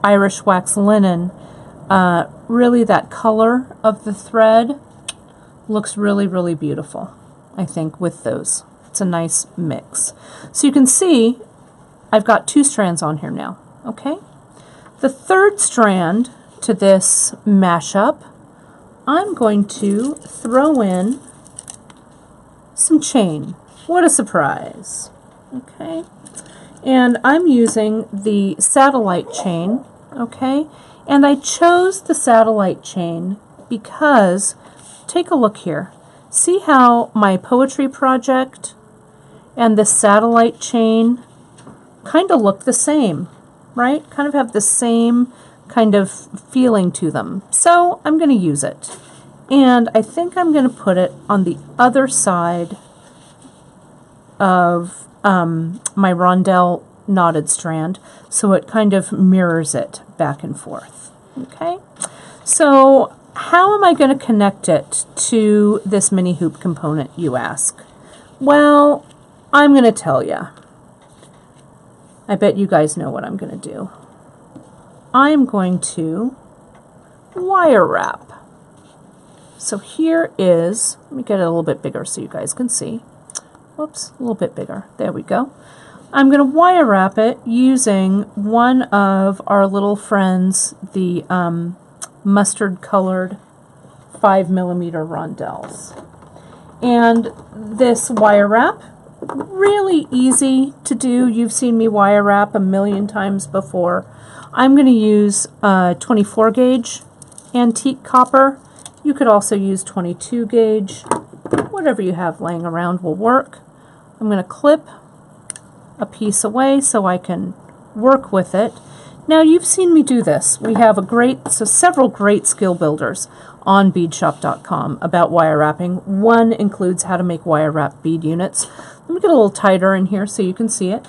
[SPEAKER 1] Irish wax linen, really that color of the thread looks really, really beautiful, I think, with those. It's a nice mix. So you can see I've got 2 strands on here now, okay? The third strand to this mashup, I'm going to throw in some chain. What a surprise, okay? And I'm using the satellite chain, okay? And I chose the satellite chain because take a look here. See how my poetry project and the satellite chain kind of look the same, right? Kind of have the same kind of feeling to them. So I'm going to use it. And I think I'm going to put it on the other side of my rondelle knotted strand, so it kind of mirrors it back and forth. Okay, so how am I going to connect it to this mini hoop component, you ask? Well, I'm going to tell you. I bet you guys know what I'm going to do. I'm going to wire wrap. So here is, let me get it a little bit bigger so you guys can see. Whoops, a little bit bigger. There we go. I'm going to wire wrap it using one of our little friends, the mustard colored 5mm rondelles. And this wire wrap, really easy to do. You've seen me wire wrap a million times before. I'm going to use 24 gauge antique copper. You could also use 22 gauge. Whatever you have laying around will work. I'm going to clip a piece away so I can work with it. Now you've seen me do this. We have several great skill builders on beadshop.com about wire wrapping. One includes how to make wire wrap bead units. Let me get a little tighter in here so you can see it.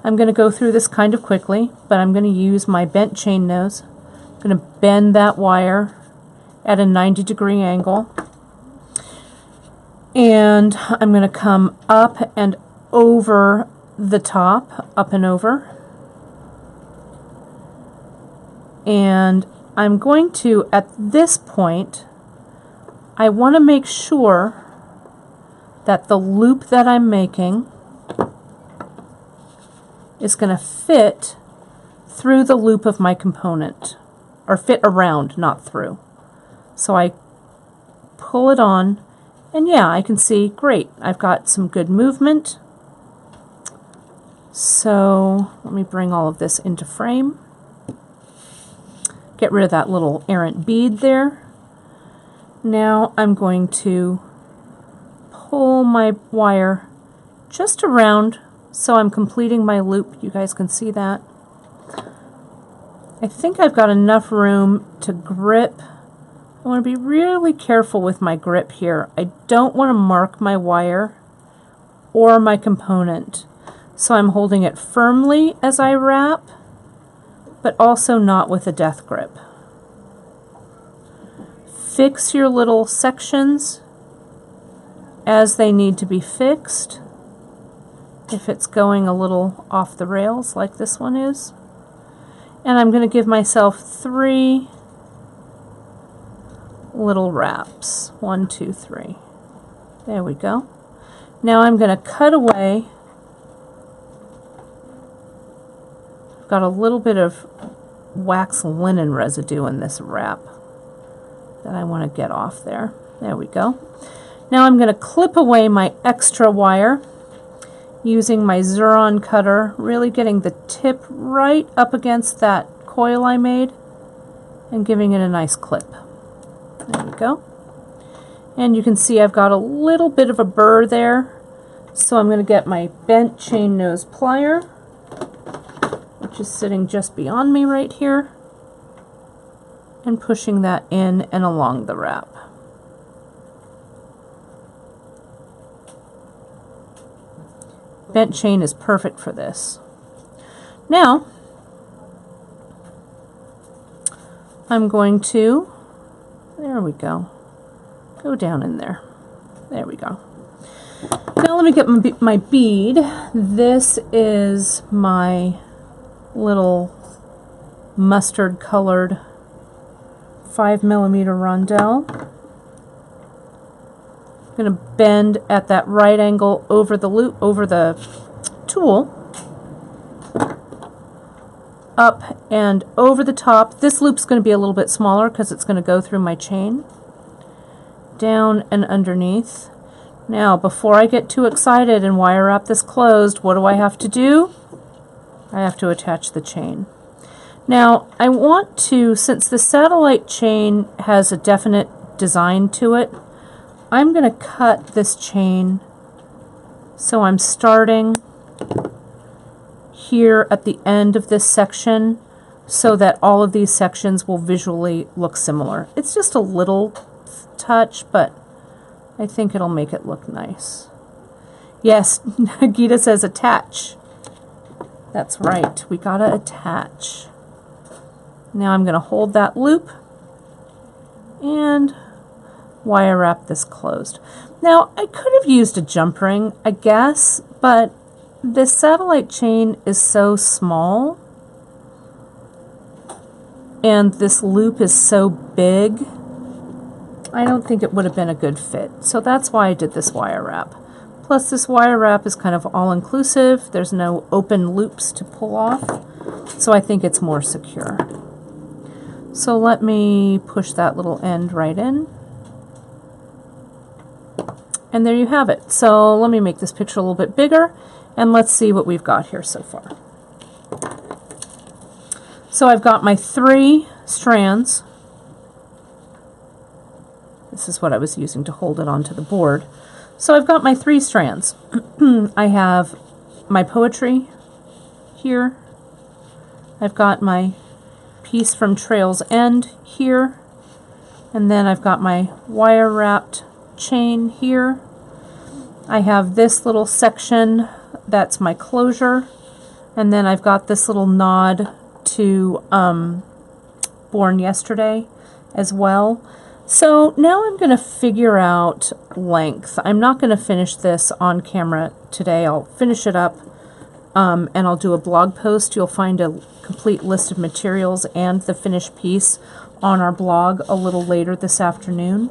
[SPEAKER 1] I'm going to go through this kind of quickly, but I'm going to use my bent chain nose. I'm going to bend that wire at a 90-degree angle. And I'm going to come up and over the top, up and over. And I'm going to, at this point, I want to make sure that the loop that I'm making is going to fit through the loop of my component, or fit around, not through. So I pull it on, and yeah, I can see, great, I've got some good movement. So let me bring all of this into frame. Get rid of that little errant bead there. Now I'm going to pull my wire just around so I'm completing my loop. You guys can see that. I think I've got enough room to grip. I want to be really careful with my grip here. I don't want to mark my wire or my component. So I'm holding it firmly as I wrap, but also not with a death grip. Fix your little sections as they need to be fixed. If it's going a little off the rails like this one is. And I'm going to give myself 3 little wraps. 1, 2, 3. There we go. Now I'm going to cut away. I've got a little bit of wax linen residue in this wrap that I want to get off there. There we go. Now I'm going to clip away my extra wire using my Xuron cutter, really getting the tip right up against that coil I made and giving it a nice clip. There we go. And you can see I've got a little bit of a burr there, so I'm going to get my bent chain nose plier, which is sitting just beyond me right here, and pushing that in and along the wrap. Bent chain is perfect for this. Now, I'm going to, there we go, go down in there. There we go. Now let me get my bead. This is my little mustard colored 5mm rondelle. I'm going to bend at that right angle over the loop, over the tool, up and over the top. This loop's going to be a little bit smaller because it's going to go through my chain, down and underneath. Now, before I get too excited and wire wrap this closed, what do I have to do? I have to attach the chain. Now, I want to, since the satellite chain has a definite design to it, I'm going to cut this chain so I'm starting here at the end of this section so that all of these sections will visually look similar. It's just a little touch, but I think it'll make it look nice. Yes, Gita says attach. That's right, we gotta attach. Now I'm going to hold that loop and wire wrap this closed. Now I could have used a jump ring, I guess, but this satellite chain is so small and this loop is so big, I don't think it would have been a good fit. So that's why I did this wire wrap. Plus this wire wrap is kind of all-inclusive. There's no open loops to pull off, so I think it's more secure. So let me push that little end right in. And there you have it. So let me make this picture a little bit bigger and let's see what we've got here so far. So I've got my 3 strands. This is what I was using to hold it onto the board. So I've got my 3 strands. I have my poetry here. I've got my piece from Trail's End here, and then I've got my wire wrapped chain here. I have this little section that's my closure, and then I've got this little nod to Born Yesterday as well. So now I'm going to figure out length. I'm not going to finish this on camera today. I'll finish it up and I'll do a blog post. You'll find a complete list of materials and the finished piece on our blog a little later this afternoon.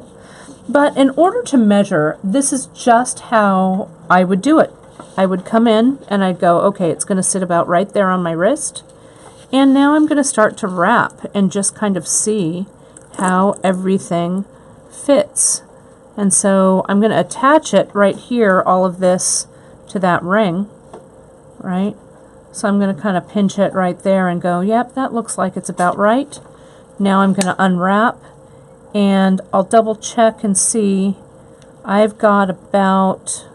[SPEAKER 1] But in order to measure, this is just how I would do it. I would come in and I'd go, okay, it's going to sit about right there on my wrist. And now I'm going to start to wrap and just kind of see how everything fits. And so I'm going to attach it right here, all of this, to that ring, right? So I'm going to kind of pinch it right there and go, yep, that looks like it's about right. Now I'm going to unwrap and I'll double check and see. I've got about,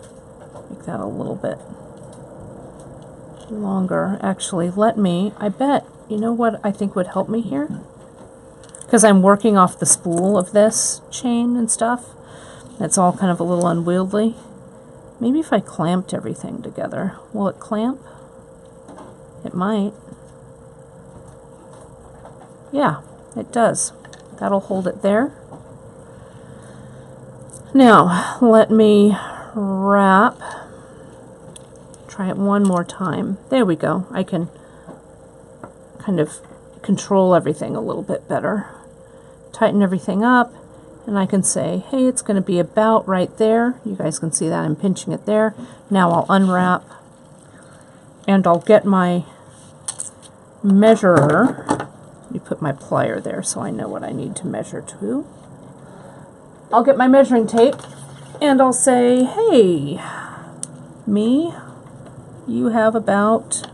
[SPEAKER 1] make that a little bit longer. Actually, I bet, you know what I think would help me here? Because I'm working off the spool of this chain and stuff. It's all kind of a little unwieldy. Maybe if I clamped everything together. Will it clamp? It might. Yeah, it does. That'll hold it there. Now, let me wrap. Try it one more time. There we go. I can kind of control everything a little bit better. Tighten everything up, and I can say, hey, it's going to be about right there. You guys can see that I'm pinching it there. Now I'll unwrap, and I'll get my measurer. Let me put my plier there so I know what I need to measure to. I'll get my measuring tape, and I'll say, hey, me, you have about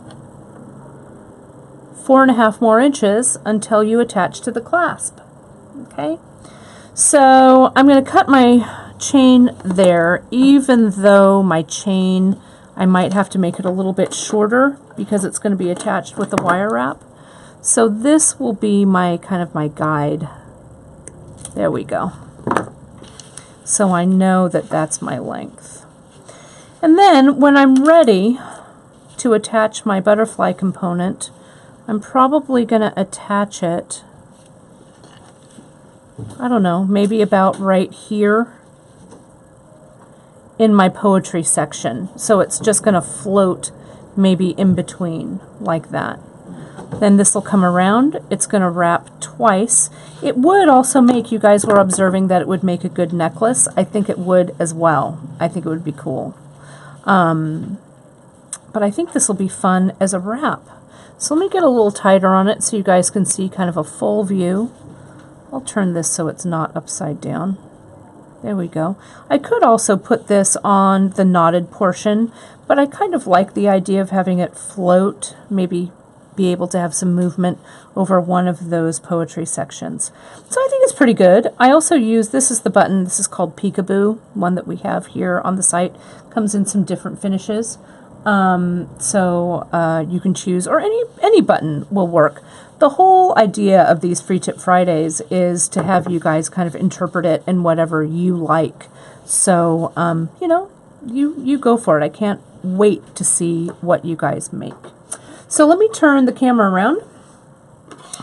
[SPEAKER 1] 4.5 more inches until you attach to the clasp. Okay, so I'm going to cut my chain there, even though my chain, I might have to make it a little bit shorter because it's going to be attached with the wire wrap. So this will be my kind of my guide. There we go. So I know that that's my length. And then when I'm ready to attach my butterfly component, I'm probably going to attach it, I don't know, maybe about right here in my poetry section. So it's just going to float maybe in between like that. Then this will come around. It's going to wrap twice. It would also make, you guys were observing that it would make a good necklace. I think it would as well. I think it would be cool. But I think this will be fun as a wrap. So let me get a little tighter on it so you guys can see kind of a full view. I'll turn this so it's not upside down. There we go. I could also put this on the knotted portion, but I kind of like the idea of having it float maybe be able to have some movement over one of those poetry sections. So I think it's pretty good. I also use, this is the button, this is called Peekaboo, one that we have here on the site. Comes in some different finishes. So you can choose, or any button will work. The whole idea of these Free Tip Fridays is to have you guys kind of interpret it in whatever you like. So, you know, you go for it. I can't wait to see what you guys make. So let me turn the camera around.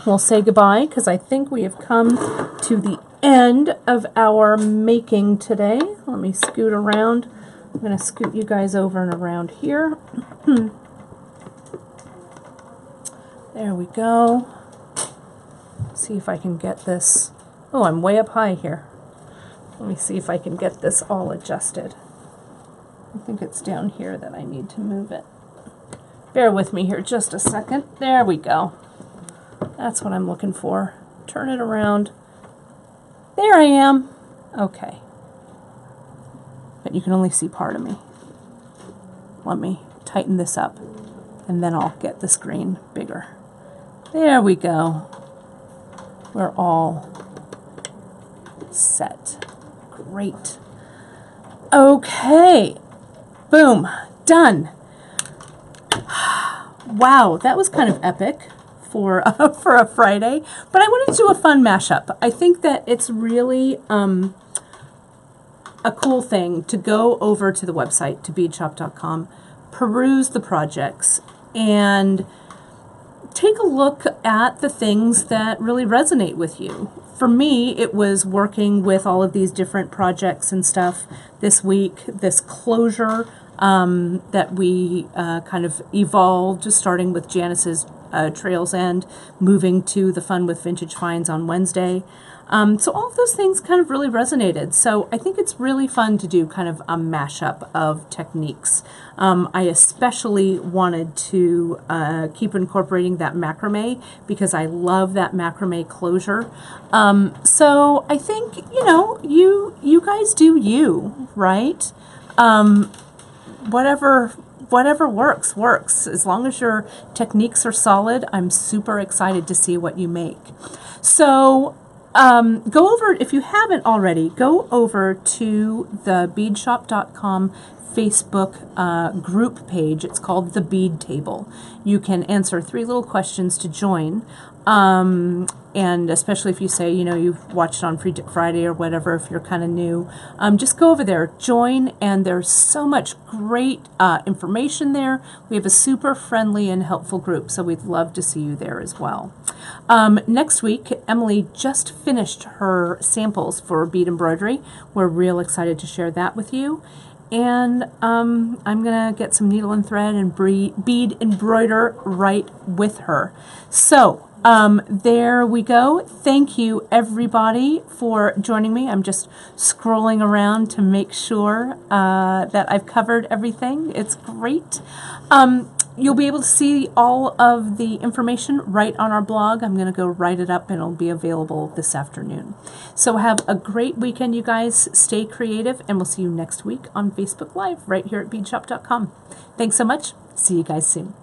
[SPEAKER 1] We'll say goodbye because I think we have come to the end of our making today. Let me scoot around. I'm going to scoot you guys over and around here. There we go. See if I can get this. Oh, I'm way up high here. Let me see if I can get this all adjusted. I think it's down here that I need to move it. Bear with me here just a second. There we go. That's what I'm looking for. Turn it around. There I am. Okay. But you can only see part of me. Let me tighten this up, and then I'll get the screen bigger. There we go. We're all set. Great. Okay. Boom. Done. Wow, that was kind of epic for a Friday, but I wanted to do a fun mashup. I think that it's really a cool thing to go over to the website, to beadshop.com, peruse the projects, and take a look at the things that really resonate with you. For me, it was working with all of these different projects and stuff this week, this closure that we kind of evolved, just starting with Janice's Trails End, moving to the Fun with Vintage Finds on Wednesday. So all of those things kind of really resonated. So I think it's really fun to do kind of a mashup of techniques. I especially wanted to keep incorporating that macrame because I love that macrame closure. So I think, you know, you guys do you, right? Whatever works. As long as your techniques are solid, I'm super excited to see what you make. So go over, if you haven't already, go over to the beadshop.com Facebook group page. It's called The Bead Table. You can answer 3 little questions to join. And especially if you say, you know, you've watched on Free Tip Friday or whatever, if you're kind of new, just go over there, join, and there's so much great information there. We have a super friendly and helpful group, so we'd love to see you there as well. Next week, Emily just finished her samples for bead embroidery. We're real excited to share that with you. And I'm going to get some needle and thread and bead embroider right with her. So there we go. Thank you, everybody, for joining me. I'm just scrolling around to make sure that I've covered everything. It's great. You'll be able to see all of the information right on our blog. I'm going to go write it up, and it'll be available this afternoon. So have a great weekend, you guys. Stay creative, and we'll see you next week on Facebook Live right here at beadshop.com. Thanks so much. See you guys soon.